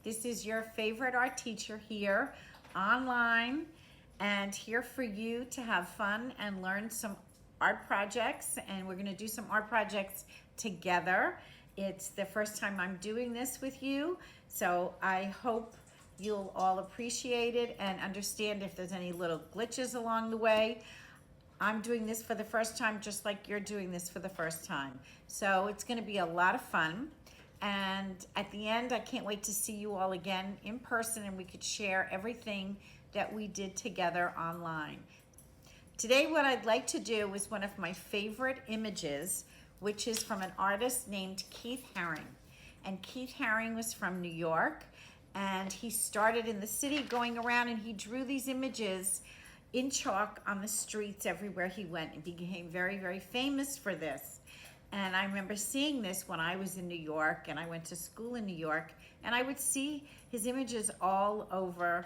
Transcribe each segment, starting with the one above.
This is your favorite art teacher here online and here for you to have fun and learn some art projects. And we're going to do some art projects together. It's the first time I'm doing this with you, so I hope you'll all appreciate it and understand if there's any little glitches along the way. I'm doing this for the first time just like you're doing this for the first time. So it's going to be a lot of fun. And at the end, I can't wait to see you all again in person and we could share everything that we did together online. Today, what I'd like to do is one of my favorite images, which is from an artist named Keith Haring. And Keith Haring was from New York, and he started in the city going around and he drew these images in chalk on the streets everywhere he went and became very, very famous for this. And I remember seeing this when I was in New York and I went to school in New York, and I would see his images all over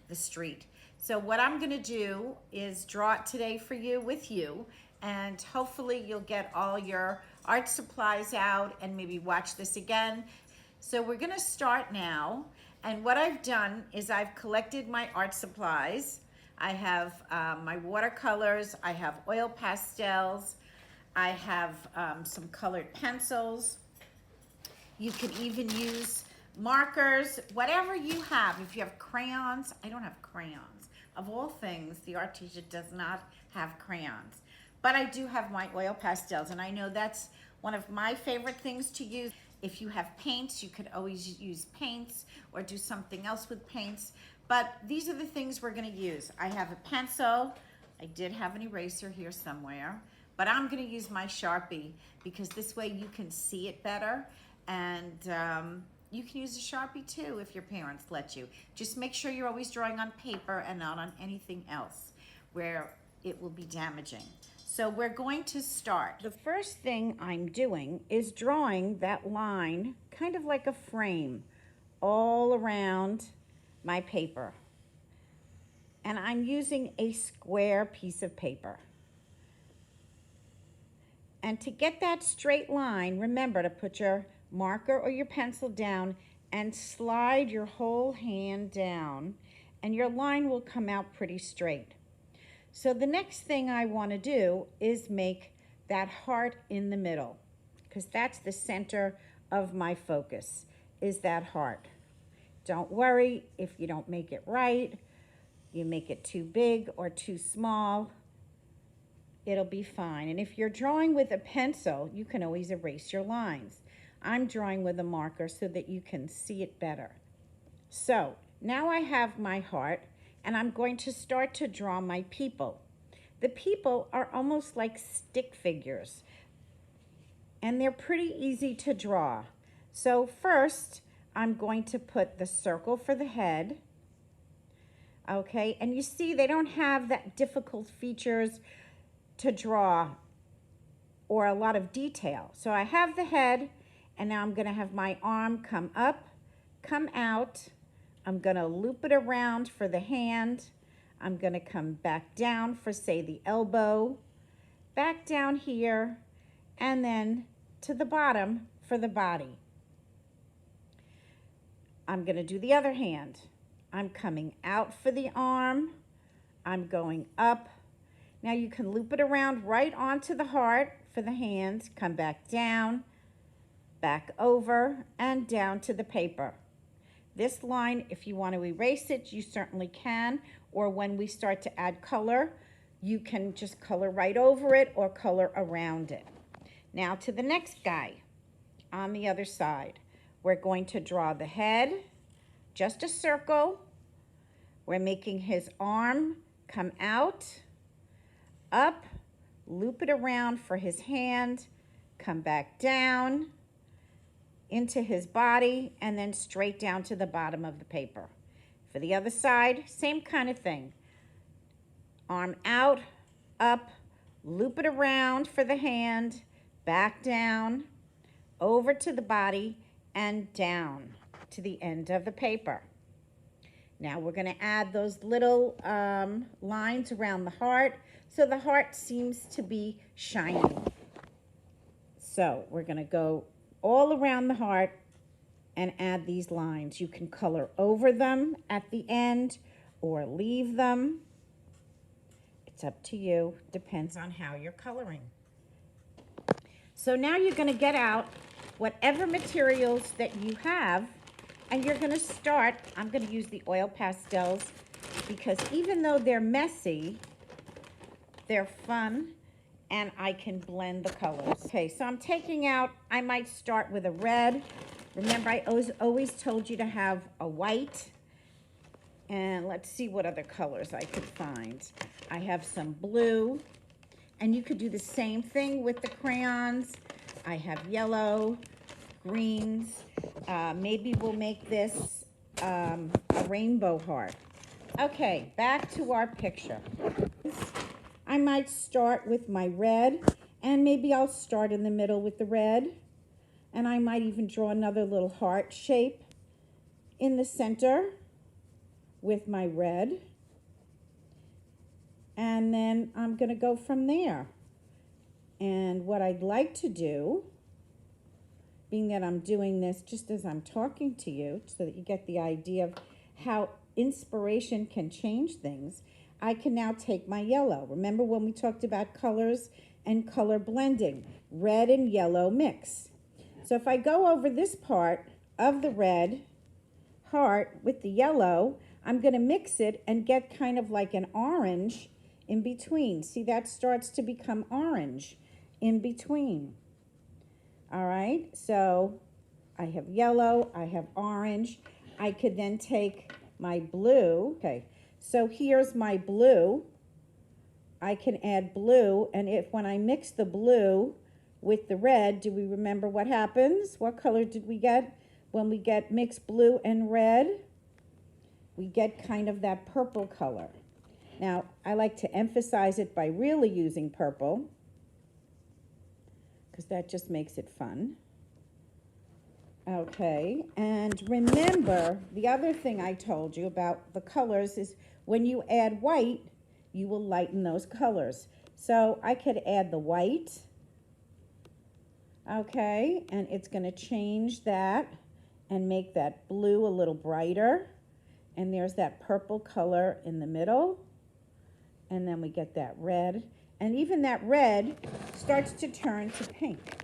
the street. So what I'm gonna do is draw it today for you with you, and hopefully you'll get all your art supplies out and maybe watch this again. So we're gonna start now, and what I've done is I've collected my art supplies. I have my watercolors, I have oil pastels, I have some colored pencils. You can even use markers, whatever you have. If you have crayons, I don't have crayons. Of all things, the art teacher does not have crayons. But I do have my oil pastels, and I know that's one of my favorite things to use. If you have paints, you could always use paints or do something else with paints. But these are the things we're gonna use. I have a pencil. I did have an eraser here somewhere, but I'm gonna use my Sharpie because this way you can see it better. And you can use a Sharpie too if your parents let you. Just make sure you're always drawing on paper and not on anything else where it will be damaging. So we're going to start. The first thing I'm doing is drawing that line, kind of like a frame, all around my paper. And I'm using a square piece of paper. And to get that straight line, remember to put your marker or your pencil down and slide your whole hand down, and your line will come out pretty straight. So the next thing I want to do is make that heart in the middle, because that's the center of my focus, is that heart. Don't worry if you don't make it right, you make it too big or too small, it'll be fine. And if you're drawing with a pencil, you can always erase your lines. I'm drawing with a marker so that you can see it better. So now I have my heart, and I'm going to start to draw my people. The people are almost like stick figures, and they're pretty easy to draw. So first, I'm going to put the circle for the head. Okay, and you see they don't have that difficult features to draw or a lot of detail. So I have the head, and now I'm gonna have my arm come up, come out. I'm gonna loop it around for the hand. I'm gonna come back down for, say, the elbow, back down here, and then to the bottom for the body. I'm gonna do the other hand. I'm coming out for the arm. I'm going up. Now you can loop it around right onto the heart for the hands, come back down, back over, and down to the paper. This line, if you want to erase it, you certainly can, or when we start to add color, you can just color right over it or color around it. Now to the next guy on the other side. We're going to draw the head, just a circle. We're making his arm come out, up, loop it around for his hand, come back down into his body, and then straight down to the bottom of the paper. For the other side, same kind of thing. Arm out, up, loop it around for the hand, back down, over to the body, and down to the end of the paper. Now we're going to add those little lines around the heart, so the heart seems to be shining. So we're going to go all around the heart and add these lines. You can color over them at the end or leave them. It's up to you, depends on how you're coloring. So now you're going to get out whatever materials that you have, and you're going to start. I'm going to use the oil pastels because even though they're messy, they're fun, and I can blend the colors. Okay, so I'm taking out, I might start with a red. Remember, I always told you to have a white. And let's see what other colors I could find. I have some blue. And you could do the same thing with the crayons. I have yellow, greens. Maybe we'll make this a rainbow heart. Okay, back to our picture. I might start with my red, and maybe I'll start in the middle with the red. And I might even draw another little heart shape in the center with my red. And then I'm going to go from there. And what I'd like to do, being that I'm doing this just as I'm talking to you, so that you get the idea of how inspiration can change things, I can now take my yellow. Remember when we talked about colors and color blending? Red and yellow mix. So if I go over this part of the red heart with the yellow, I'm going to mix it and get kind of like an orange in between. See, that starts to become orange in between. All right, so I have yellow, I have orange. I could then take my blue. Okay, so here's my blue. I can add blue, and when I mix the blue with the red, do we remember what happens? What color did we get when we get mixed blue and red? We get kind of that purple color. Now, I like to emphasize it by really using purple, because that just makes it fun. Okay, and remember, the other thing I told you about the colors is when you add white, you will lighten those colors. So I could add the white. Okay, and it's going to change that and make that blue a little brighter. And there's that purple color in the middle. And then we get that red. And even that red starts to turn to pink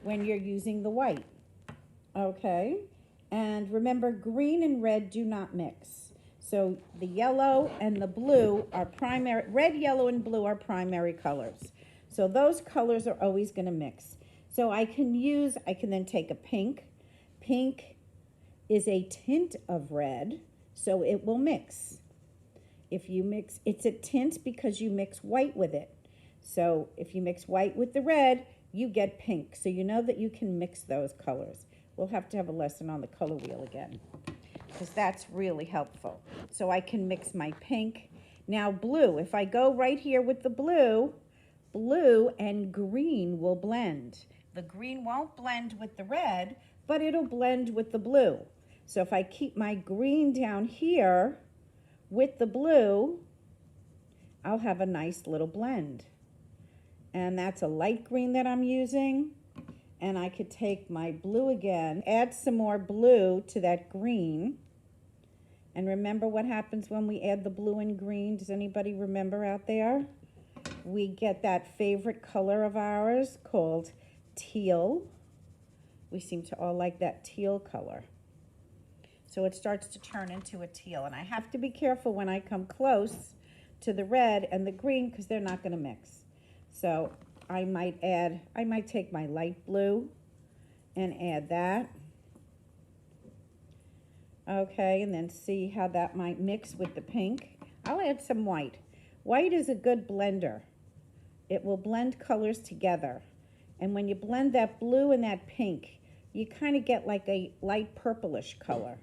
when you're using the white. Okay, and remember, green and red do not mix. So the yellow and the blue are primary, red, yellow, and blue are primary colors. So those colors are always going to mix. So I can then take a pink. Pink is a tint of red, so it will mix. If you mix, it's a tint because you mix white with it. So if you mix white with the red, you get pink. So you know that you can mix those colors. We'll have to have a lesson on the color wheel again, because that's really helpful. So I can mix my pink. Now blue, if I go right here with the blue, blue and green will blend. The green won't blend with the red, but it'll blend with the blue. So if I keep my green down here with the blue, I'll have a nice little blend. And that's a light green that I'm using. And I could take my blue again, add some more blue to that green. And remember what happens when we add the blue and green? Does anybody remember out there? We get that favorite color of ours called teal. We seem to all like that teal color. So it starts to turn into a teal. And I have to be careful when I come close to the red and the green because they're not going to mix. So I might take my light blue and add that. Okay, and then see how that might mix with the pink. I'll add some white. White is a good blender. It will blend colors together. And when you blend that blue and that pink, you kind of get like a light purplish color.